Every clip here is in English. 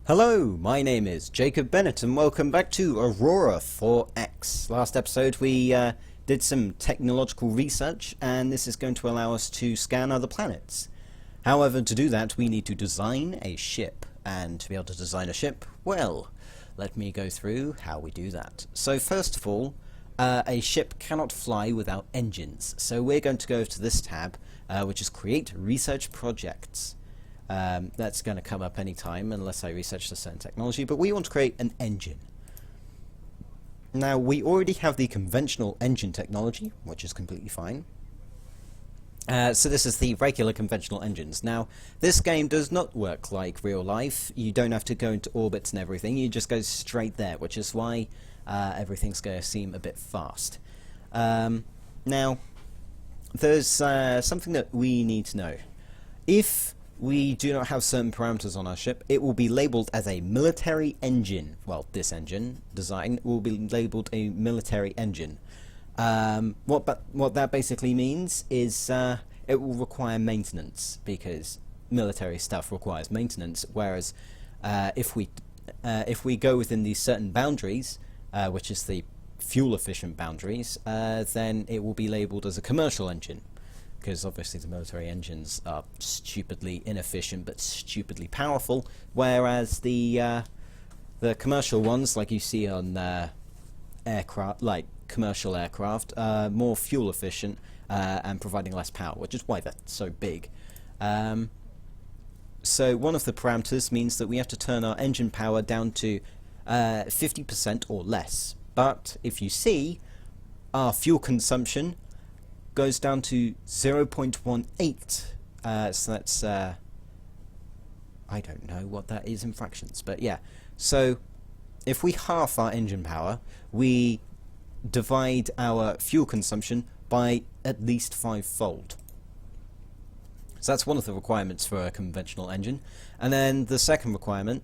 Hello, my name is Jacob Bennett and welcome back to Aurora 4X. Last episode we did some technological research and this is going to allow us to scan other planets. However, to do that we need to design a ship, and to be able to design a ship, well, let me go through how we do that. So first of all, a ship cannot fly without engines, so we're going to go to this tab which is Create Research Projects. That's going to come up anytime unless I research a certain technology, but we want to create an engine. Now, we already have the conventional engine technology, which is completely fine. So this is the regular conventional engines. Now, this game does not work like real life. You don't have to go into orbits and everything. You just go straight there, which is why everything's going to seem a bit fast. Now, there's something that we need to know. If we do not have certain parameters on our ship, it will be labeled as a military engine. Well, this engine design will be labeled a military engine. What that basically means is it will require maintenance, because military stuff requires maintenance, whereas if we go within these certain boundaries, which is the fuel efficient boundaries, then it will be labeled as a commercial engine. Because obviously the military engines are stupidly inefficient but stupidly powerful, whereas the commercial ones, like you see on aircraft, like commercial aircraft, are more fuel efficient and providing less power, which is why they're so big. So one of the parameters means that we have to turn our engine power down to 50% or less. But if you see, our fuel consumption goes down to 0.18, so that's I don't know what that is in fractions, but yeah. So if we half our engine power, we divide our fuel consumption by at least 5-fold. So that's one of the requirements for a conventional engine. And then the second requirement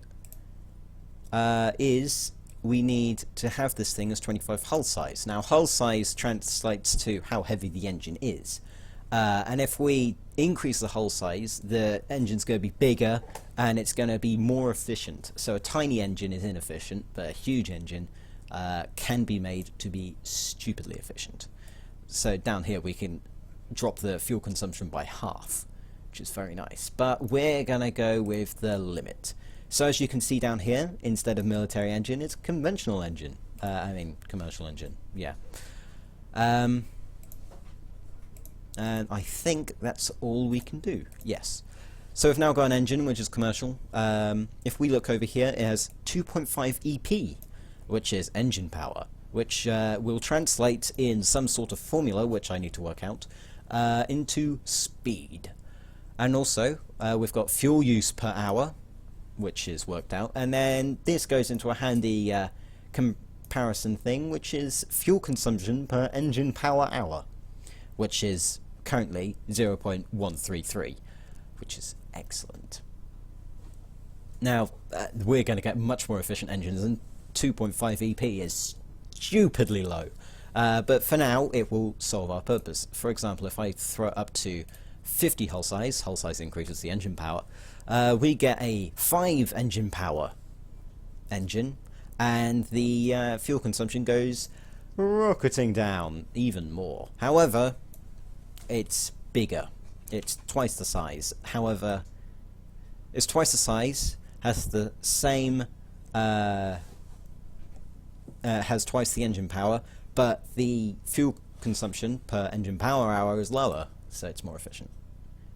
is we need to have this thing as 25 hull size. Now, hull size translates to how heavy the engine is. And if we increase the hull size, the engine's going to be bigger and it's going to be more efficient. So a tiny engine is inefficient, but a huge engine can be made to be stupidly efficient. So down here we can drop the fuel consumption by half, which is very nice. But we're going to go with the limit. So as you can see down here, instead of military engine, it's conventional engine. I mean, commercial engine, yeah. And I think that's all we can do, yes. So we've now got an engine which is commercial. If we look over here, it has 2.5 EP, which is engine power, which will translate in some sort of formula, which I need to work out, into speed. And also, we've got fuel use per hour, which is worked out, and then this goes into a handy comparison thing, which is fuel consumption per engine power hour, which is currently 0.133, which is excellent. Now, we're going to get much more efficient engines, and 2.5 EP is stupidly low, but for now it will solve our purpose. For example, if I throw it up to 50 hull size increases the engine power, we get a 5 engine power engine, and the fuel consumption goes rocketing down even more. However, it's bigger. It's twice the size. However, it's twice the size, has the same, has twice the engine power, but the fuel consumption per engine power hour is lower, so it's more efficient.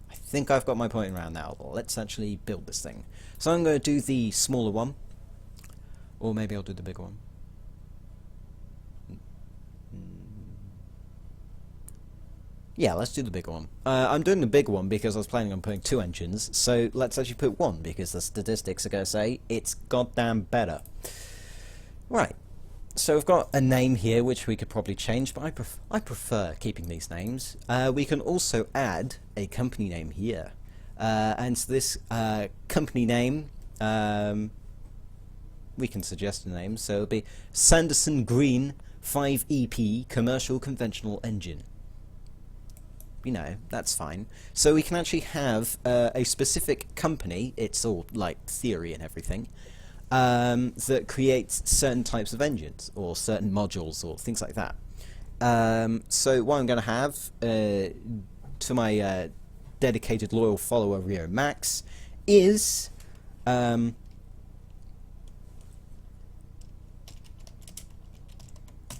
I think I've got my point around now. Let's actually build this thing. So I'm going to do the smaller one, or maybe I'll do the bigger one. Yeah, let's do the bigger one. I'm doing the bigger one because I was planning on putting 2 engines, so let's actually put 1, because the statistics are going to say it's goddamn better. Right. So we've got a name here which we could probably change, but I prefer keeping these names. We can also add a company name here. And so this company name, we can suggest a name, so it'll be Sanderson Green 5EP Commercial Conventional Engine. you know, that's fine. So we can actually have a specific company, it's all like theory and everything, that creates certain types of engines, or certain modules, or things like that. So what I'm going to have, to my dedicated loyal follower Rio Max, is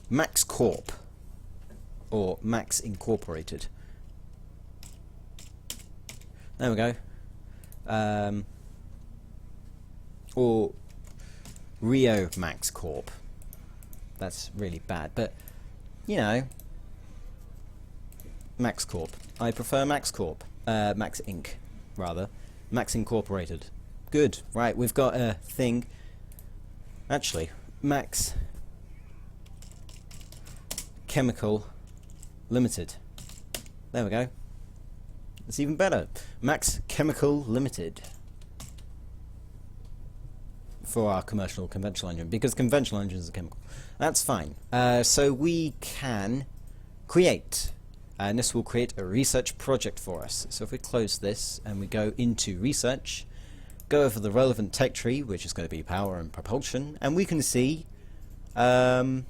Max Corp, or Max Incorporated. There we go. Or Rio Max Corp. That's really bad, but you know, Max Corp. I prefer Max Corp. Max Inc. rather. Max Incorporated. Good. Right, we've got a thing. Actually, Max Chemical Limited. There we go. It's even better. Max Chemical Limited. For our commercial conventional engine, because conventional engines are chemical. That's fine. So we can create, and this will create a research project for us. So if we close this and we go into research, go over the relevant tech tree, which is going to be power and propulsion, and we can see, or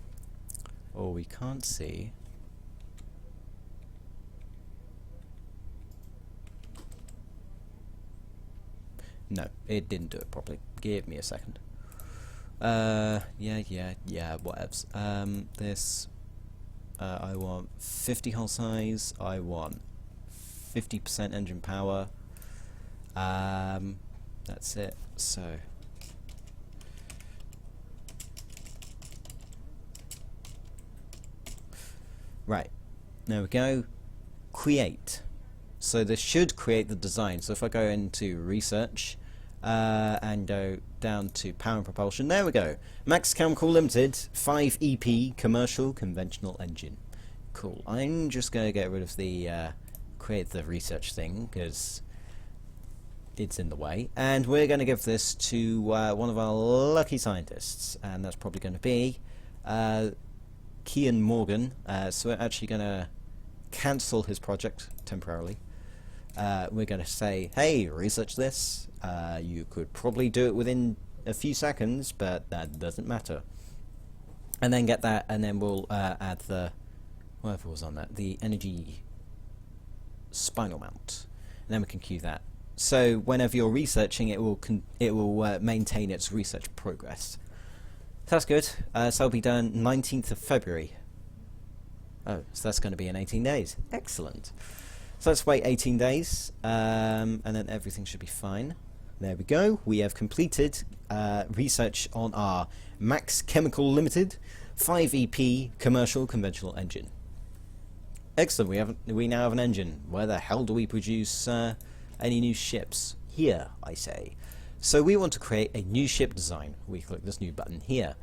we can't see. No, it didn't do it properly. Give me a second. Yeah, whatevs. This, I want 50 hull size, I want 50% engine power, that's it, so. Right, there we go, create. So this should create the design. So if I go into research and go down to power and propulsion, there we go. Max Chemical Limited 5 EP commercial conventional engine. Cool. I'm just going to get rid of the create the research thing because it's in the way. And we're going to give this to one of our lucky scientists, and that's probably going to be Kian Morgan. So we're actually going to cancel his project temporarily. We're going to say, hey, research this. You could probably do it within a few seconds, but that doesn't matter. And then get that, and then we'll add the, whatever was on that, the energy spinal mount. And then we can queue that. So whenever you're researching, it will maintain its research progress. So that's good. So that'll be done 19th of February. Oh, so that's going to be in 18 days. Excellent. So let's wait 18 days, and then everything should be fine. There we go. We have completed research on our Max Chemical Limited 5 EP commercial conventional engine. Excellent. We now have an engine. Where the hell do we produce any new ships? Here, I say. So we want to create a new ship design. We click this new button here.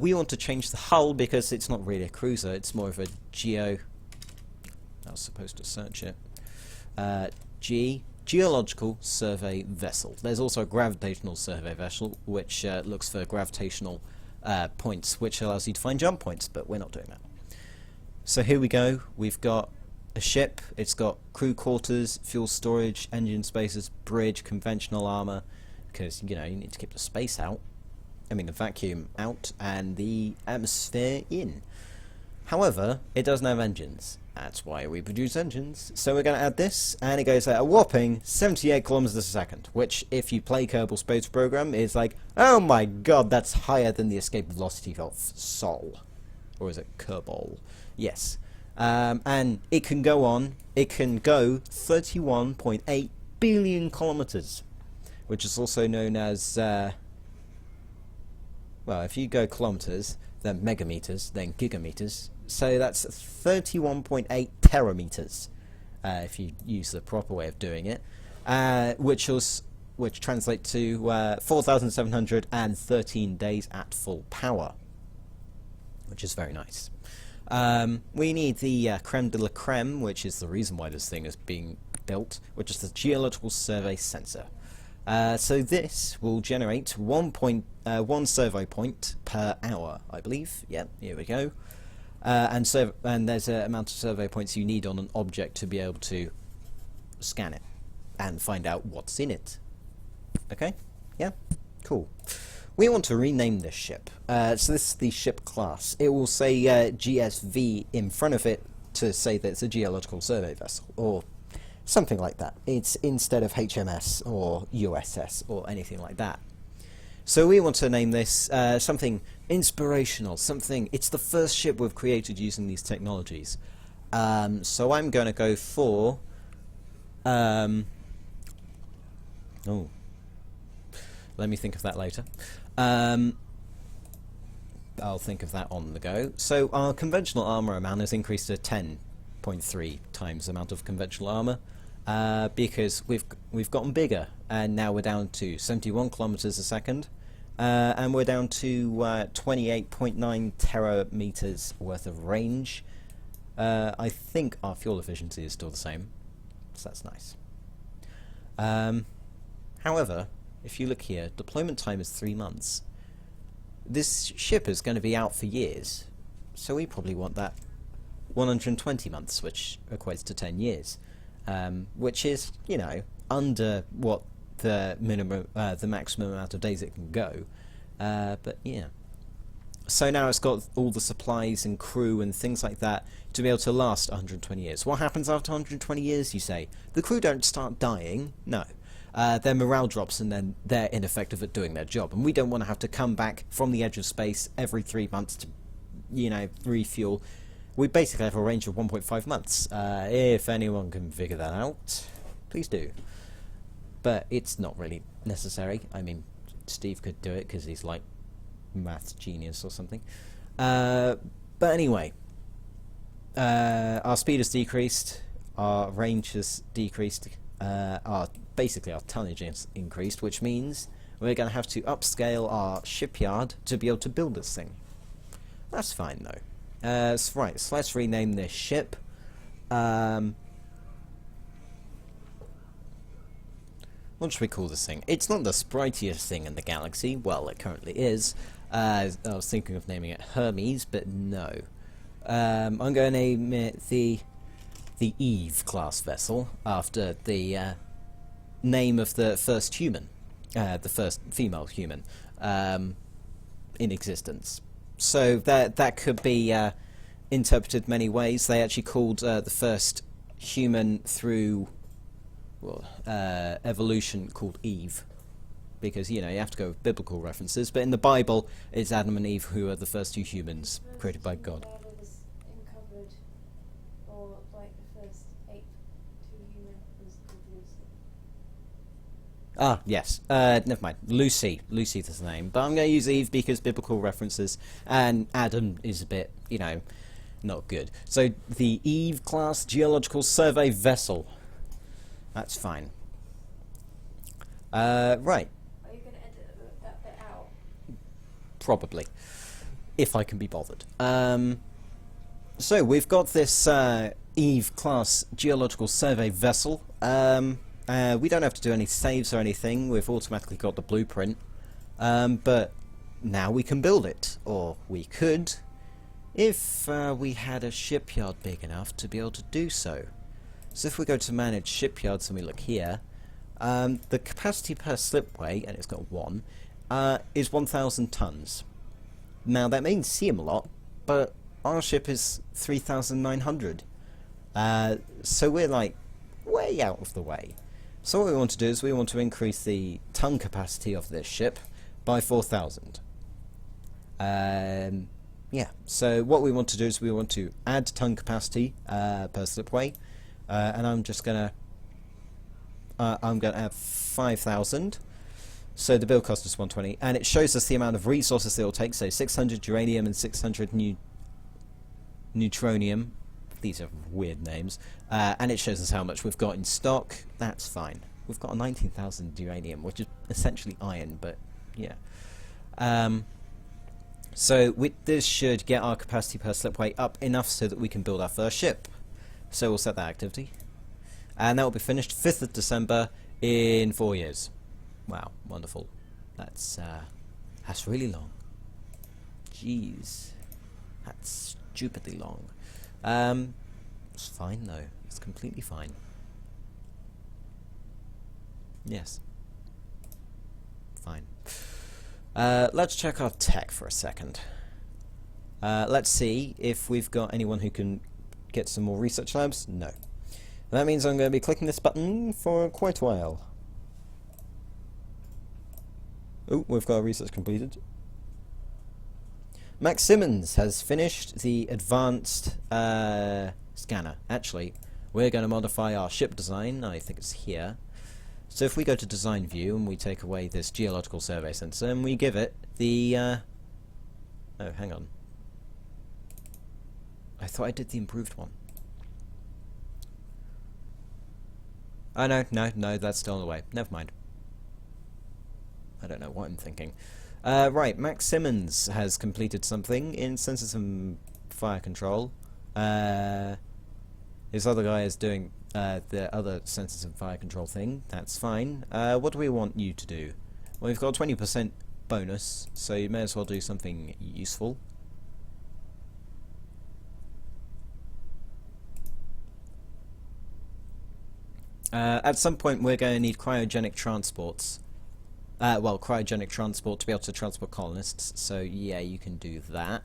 We want to change the hull because it's not really a cruiser. It's more of a geo. I was supposed to search it. Geological survey vessel. There's also a gravitational survey vessel, which looks for gravitational points, which allows you to find jump points, but we're not doing that. So here we go. We've got a ship. It's got crew quarters, fuel storage, engine spaces, bridge, conventional armor, because you know you need to keep the space out. I mean the vacuum out and the atmosphere in. However, it doesn't have engines. That's why we produce engines. So we're going to add this, and it goes at a whopping 78 kilometers a second, which, if you play Kerbal Space Program, is like, oh my god, that's higher than the escape velocity of Sol. Or is it Kerbal? Yes. And it can go on, it can go 31.8 billion kilometers, which is also known as, well, if you go kilometers, then megameters, then gigameters. So that's 31.8 terameters, if you use the proper way of doing it, which translates to 4,713 days at full power, which is very nice. We need the creme de la creme, which is the reason why this thing is being built, which is the Geological Survey Sensor. So this will generate 1 survey point per hour, I believe. Yep, here we go. and there's an amount of survey points you need on an object to be able to scan it and find out what's in it. Okay? Yeah? Cool. We want to rename this ship. So this is the ship class. It will say GSV in front of it to say that it's a geological survey vessel, or something like that. It's instead of HMS or USS or anything like that. So we want to name this something inspirational, something... It's the first ship we've created using these technologies. So I'm going to go for... oh. Let me think of that later. I'll think of that on the go. So our conventional armour amount has increased to 10.3 times the amount of conventional armour. Because we've gotten bigger, and now we're down to 71 kilometers a second, and we're down to 28.9 terameters worth of range. I think our fuel efficiency is still the same, so that's nice. However, if you look here, deployment time is 3 months. This ship is going to be out for years, so we probably want that 120 months, which equates to 10 years. Which is, you know, under what the minimum, the maximum amount of days it can go. But yeah. So now it's got all the supplies and crew and things like that to be able to last 120 years. What happens after 120 years, you say? The crew don't start dying. No. Their morale drops and then they're ineffective at doing their job. And we don't want to have to come back from the edge of space every 3 months to, you know, refuel. We basically have a range of 1.5 months. If anyone can figure that out, please do. But it's not really necessary. I mean, Steve could do it because he's like maths genius or something. But anyway, our speed has decreased, our range has decreased, basically our tonnage has increased, which means we're going to have to upscale our shipyard to be able to build this thing. That's fine though. Right, so let's rename this ship. What should we call this thing? It's not the sprightliest thing in the galaxy. Well, it currently is. I was thinking of naming it Hermes, but no. I'm going to name it the Eve class vessel after the name of the first human, the first female human in existence. So that could be interpreted many ways. They actually called the first human through evolution called Eve, because, you know, you have to go with biblical references. But in the Bible, it's Adam and Eve who are the first two humans created by God. Ah, yes. Never mind. Lucy. Lucy's his name. But I'm going to use Eve because biblical references, and Adam is a bit, you know, not good. So the Eve class geological survey vessel. That's fine. Right. Are you going to edit that bit out? Probably, if I can be bothered. So we've got this Eve class geological survey vessel. We don't have to do any saves or anything. We've automatically got the blueprint. But now we can build it. Or we could, if we had a shipyard big enough to be able to do so. So if we go to manage shipyards and we look here, the capacity per slipway, and it's got 1, is 1,000 tons. Now that may seem a lot, but our ship is 3,900. So we're like way out of the way. So what we want to do is we want to increase the ton capacity of this ship by 4,000. Yeah, so what we want to do is we want to add ton capacity per slipway, and I'm just gonna add 5,000. So the build cost is 120, and it shows us the amount of resources it will take. So 600 uranium and 600 neutronium. These are weird names. And it shows us how much we've got in stock. That's fine. We've got a 19,000 uranium, which is essentially iron, but yeah. So this should get our capacity per slipway up enough so that we can build our first ship. So we'll set that activity. And that will be finished 5th of December in 4 years. Wow, wonderful. That's really long. Jeez. That's stupidly long. It's fine though. It's completely fine. Yes. Fine. Let's check our tech for a second. Let's see if we've got anyone who can get some more research labs. No. That means I'm going to be clicking this button for quite a while. Oh, we've got our research completed. Max Simmons has finished the advanced scanner. Actually, we're going to modify our ship design. I think it's here. So if we go to design view and we take away this geological survey sensor and we give it the oh, hang on. I thought I did the improved one. Oh no, that's still on the way. Never mind. I don't know what I'm thinking. Right, Max Simmons has completed something in sensors and fire control. His other guy is doing the other sensors and fire control thing. That's fine. What do we want you to do? Well, we've got a 20% bonus, so you may as well do something useful. At some point we're going to need cryogenic transports. Well, cryogenic transport to be able to transport colonists, so yeah, you can do that.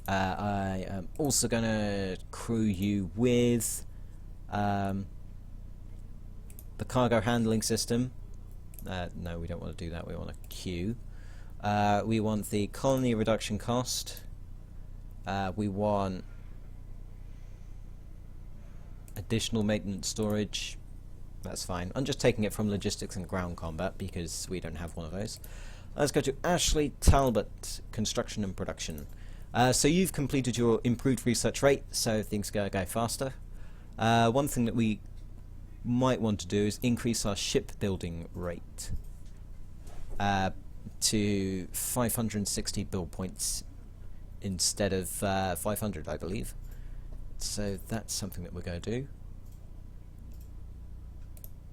I am also going to crew you with the cargo handling system. No, we don't want to do that, we want a queue. We want the colony reduction cost. We want additional maintenance storage. That's fine. I'm just taking it from logistics and ground combat because we don't have one of those. Let's go to Ashley Talbot, construction and production. So you've completed your improved research rate, so things go faster. One thing that we might want to do is increase our shipbuilding rate to 560 build points instead of 500, I believe. So that's something that we're going to do.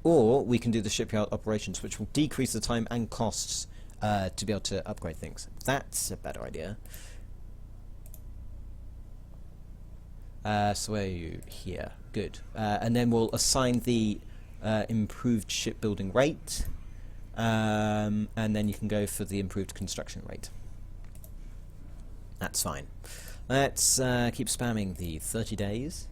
Or we can do the shipyard operations, which will decrease the time and costs to be able to upgrade things. That's a better idea. So where are you? Here. Good. And then we'll assign the improved shipbuilding rate, and then you can go for the improved construction rate. That's fine. Let's keep spamming the 30 days.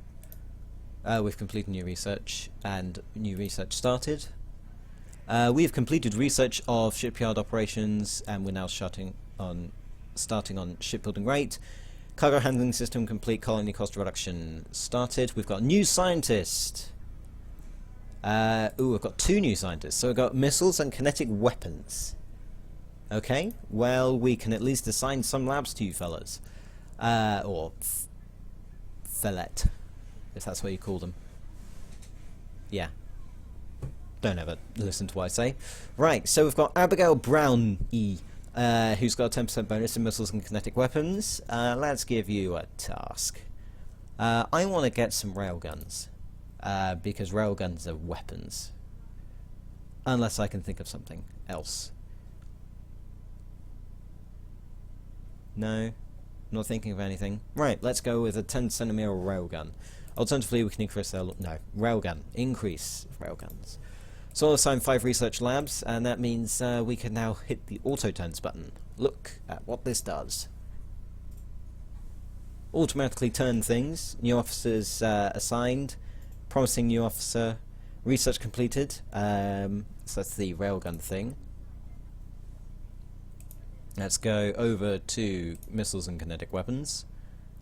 We've completed new research, and new research started. We've completed research of shipyard operations, and we're now starting on shipbuilding rate. Cargo handling system complete, colony cost reduction started. We've got a new scientist. Ooh, we've got 2 new scientists. So we've got missiles and kinetic weapons. Okay, well, we can at least assign some labs to you fellas. Or fillet, if that's what you call them. Yeah. Don't ever listen to what I say. Right, so we've got Abigail Brown-E, who's got a 10% bonus in missiles and kinetic weapons. Let's give you a task. I want to get some railguns, because railguns are weapons. Unless I can think of something else. No? Not thinking of anything. Right, let's go with a 10 centimeter railgun. Alternatively, we can increase their... No, railgun. Increase railguns. So I'll assign 5 research labs, and that means we can now hit the auto turns button. Look at what this does. Automatically turn things. New officers assigned. Promising new officer. Research completed. So that's the railgun thing. Let's go over to missiles and kinetic weapons.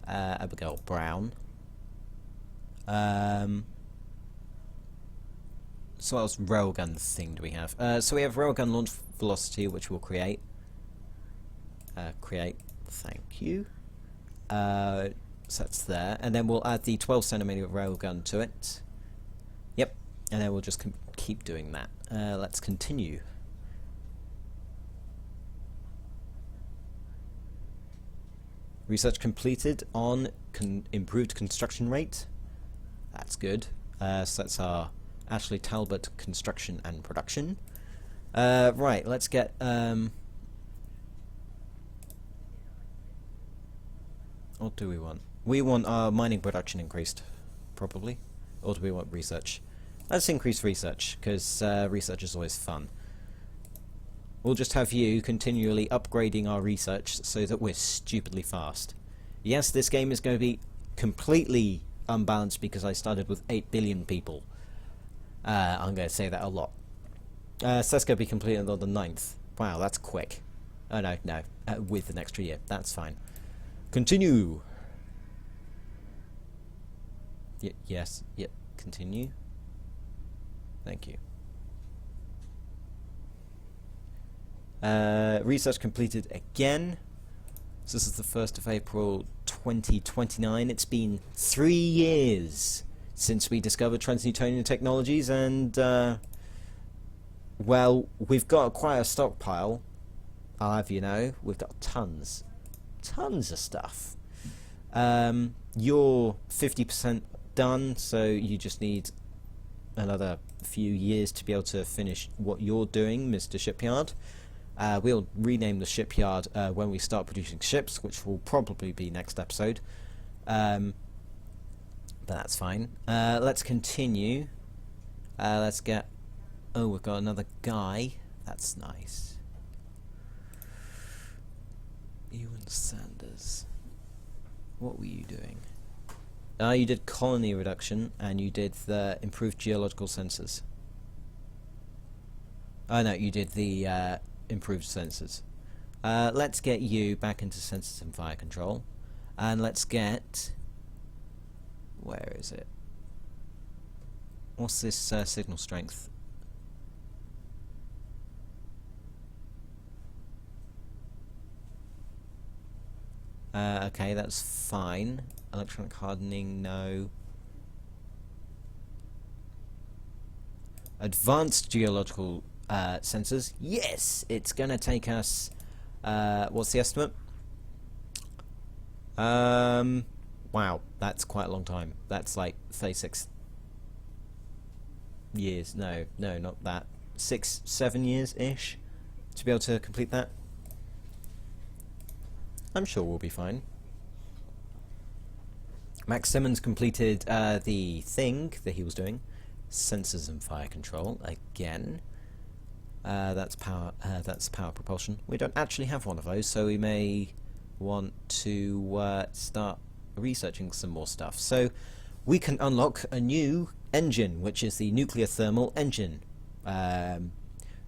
Abigail Brown. So what else railgun thing do we have? So we have railgun launch velocity, which we'll create. Create. Thank you. So that's there. And then we'll add the 12 centimeter railgun to it. Yep. And then we'll just keep doing that. Let's continue. Research completed on improved construction rate. That's good. So that's our Ashley Talbot construction and production. Right, let's get What do we want? We want our mining production increased, probably. Or do we want research? Let's increase research, because research is always fun. We'll just have you continually upgrading our research so that we're stupidly fast. Yes, this game is going to be completely unbalanced because I started with 8 billion people. I'm going to say that a lot. So that's going to be completed on the 9th. Wow, that's quick. Oh no, with an extra year. That's fine. Continue. Yes, yep, continue. Thank you. Research completed again. So this is the 1st of April 2029. It's been 3 years since we discovered Trans-Newtonian technologies, and well, we've got quite a stockpile. I'll have you know, we've got tons of stuff. You're 50% done, so you just need another few years to be able to finish what you're doing, Mr. Shipyard. We'll rename the shipyard when we start producing ships, which will probably be next episode. But that's fine. Let's continue. Let's get... Oh, we've got another guy. That's nice. Ewan Sanders. What were you doing? You did colony reduction, and you did the improved geological sensors. Oh no, you did the improved sensors. Let's get you back into sensors and fire control, and let's get... Where is it? What's this signal strength? Okay, that's fine. Electronic hardening, no. Advanced geological sensors. Yes! It's gonna take us... what's the estimate? Wow, that's quite a long time. That's like 36 years. No, not that. 6-7 years-ish to be able to complete that. I'm sure we'll be fine. Max Simmons completed the thing that he was doing. Sensors and fire control again. That's power propulsion. We don't actually have one of those, so we may want to start researching some more stuff. So we can unlock a new engine, which is the nuclear thermal engine.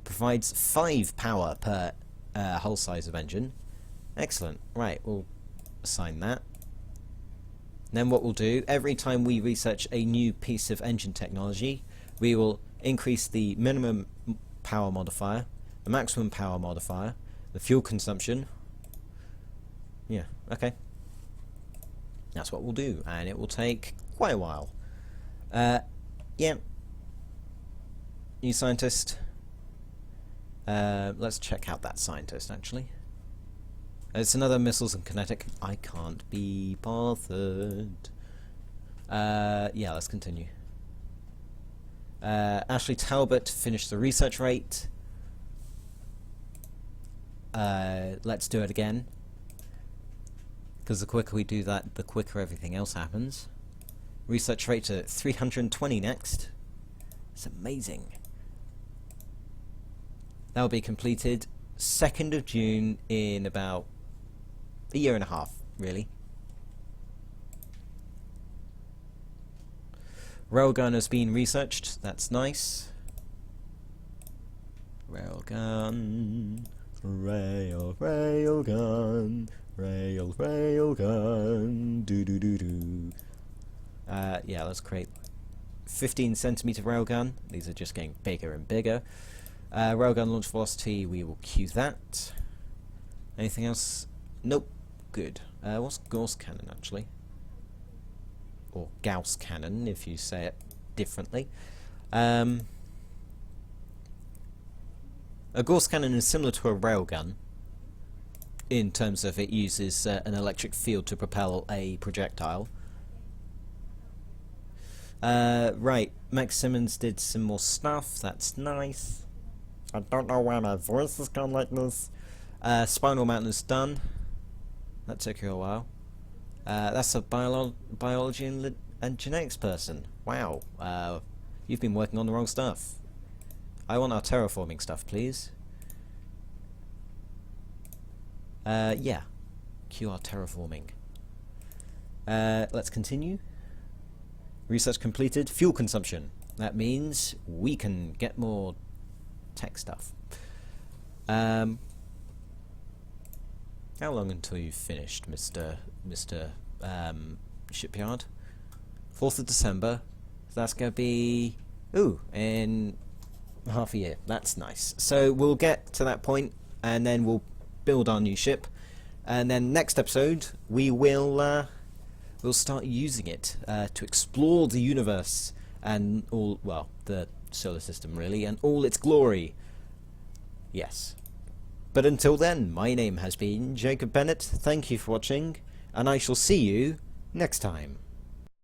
Provides 5 power per hull size of engine. Excellent. Right, we'll assign that. Then what we'll do, every time we research a new piece of engine technology, we will increase the minimum power modifier, the maximum power modifier, the fuel consumption. Yeah, okay. That's what we'll do, and it will take quite a while. Yeah. New scientist. Let's check out that scientist, actually. It's another missiles and kinetic. I can't be bothered. Yeah, let's continue. Ashley Talbot finished the research rate. Let's do it again. Because the quicker we do that, the quicker everything else happens. Research rate at 320 next. It's amazing. That'll be completed 2nd of June in about a year and a half, really. Railgun has been researched. That's nice. Railgun. Railgun. Railgun. Do. Yeah, let's create 15cm railgun. These are just getting bigger and bigger. Railgun launch velocity, we will queue that. Anything else? Nope. Good. What's Gauss cannon, actually? Or Gauss cannon, if you say it differently. A Gauss cannon is similar to a railgun in terms of it uses an electric field to propel a projectile. Right, Max Simmons did some more stuff. That's nice. I don't know why my voice has gone like this. Spinal Mountain is done. That took you a while. That's a biology and genetics person. Wow. You've been working on the wrong stuff. I want our terraforming stuff, please. Yeah. QR terraforming. Let's continue. Research completed. Fuel consumption. That means we can get more tech stuff. How long until you've finished, Mr. Shipyard? 4th of December. So that's going to be... Ooh, in half a year. That's nice. So we'll get to that point, and then we'll build our new ship. And then next episode, we will we'll start using it to explore the universe and all, well, the solar system really, and all its glory. Yes. But until then, my name has been Jacob Bennett. Thank you for watching, and I shall see you next time.